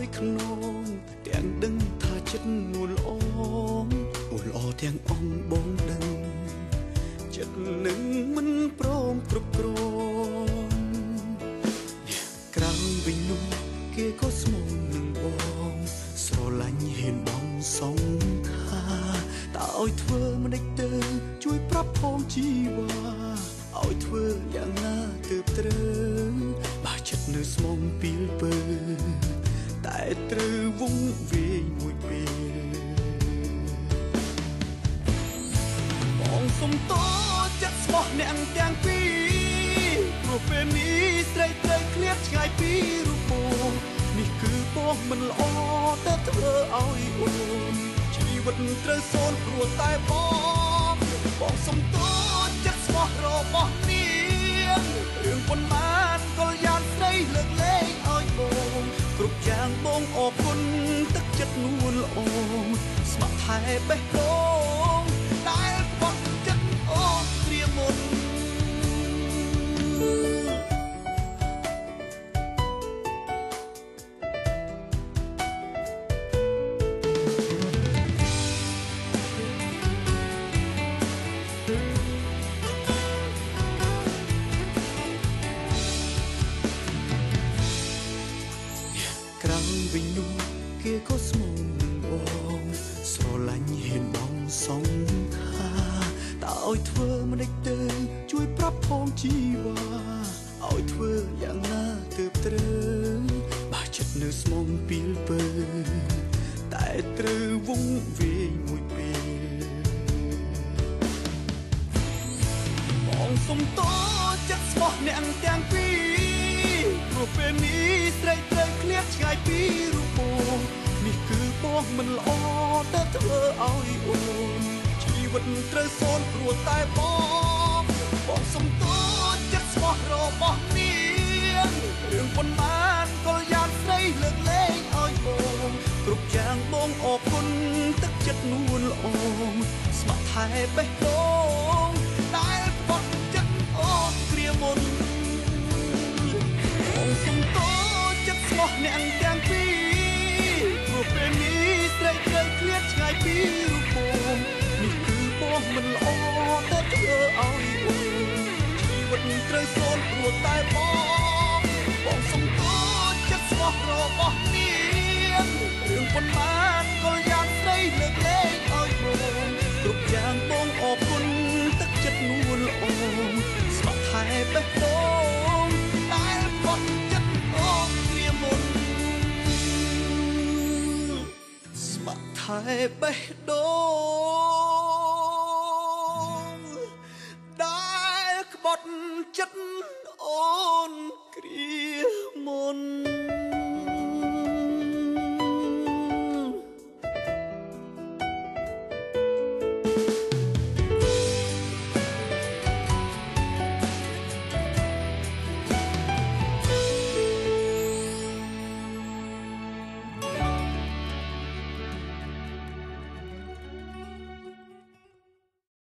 យខ្នងទាំងដឹងថាចិត្តនួនល្អទាំងអងបងដឹងចិត្តនឹងមិនព្រមគ្រប់គ្រងក្រៅវិញនោះគេក៏ស្មងនឹងបងស្រឡាញ់ហ៊ានបងសងថាតើឲ្យធ្វើមិនដេចទៅជួយប្រាប់ផងជីវ៉ាឲ្យធ្វើយ៉ាងណាទើបត្រូវបើចិត្តនៅស្មងពីលពើតែត្រូវវងវាយមួយពេលបងសុំតោចិត្តស្មោះអ្នកទាំងពីរព្រោះពេលនេះស្រីត្រូវឃ្លាតឆ្ងាយពីរូបបងនេះគឺបងមិនល្អតែធ្វើឲ្យអូនជីវិតត្រូវសូន្យព្រោះតែបងសុំតោចិត្តស្មោះរបស់នាងរឿងប៉ុន្មានក៏យ៉ាងស្រីលើកលែងឲ្យបងគ្រប់យ៉ាងបងអរគុណទឹកចិត្តនួនល្អស្ម័គ្រថែបេះដូងដែលបត់ចិត្តអូនព្រាមុនក្រៅវិញនោះគេក៏ស្មងនឹងបងស្រឡាញ់ហ៊ានបងសងថាតើឲ្យធ្វើមិនដេចទៅជួយប្រាប់ផងជីវ៉ាឲ្យធ្វើយ៉ាងណាទើបត្រូវបើចិត្តនៅស្មងពីលពើតែត្រូវវងវាយមួយពេលបងសុំតោចិត្តស្មោះអ្នកទាំងពីរព្រោះពេលនេះស្រីត្រូវឃ្លាតឆ្ងាយពីរូបបងនេះគឺបងមិនល្អតែធ្វើឲ្យអូនជីវិតត្រូវសូន្យព្រោះតែបងសុំតោចិត្តស្មោះរបស់នាងរឿងប៉ុន្មានក៏យ៉ាងស្រីលើកលែងឲ្យបងគ្រប់យ៉ាងបងអរគុណទឹកចិត្តនួនល្អស្ម័គ្រថែបេះដូងដែលបត់ចិត្តអូនគ្រាមុនបងសុំតោចិត្តស្មោះអ្នកទាំងពីរព្រោះពេលនេះស្រីត្រូវឃ្លាតឆ្ងាយពីរូបបងនេះគឺបងមិនល្អតែធ្វើឲ្យអូនជីវិតត្រូវសូន្យព្រោះតែបងសុំតោចិត្តស្មោះរបស់នាងរឿងប៉ុន្មានក៏យ៉ាងស្រីលើកលែងឲ្យបងគ្រប់យ៉ាងបងអរគុណទឹកចិត្តនួនល្អស្ម័គ្រថែបេះដូងដែលបត់ចិត្តអូនគ្រាមុនស្ម័គ្រថែបេះដូងដែលក្បត់ចិត្តអូនគ្រាមុន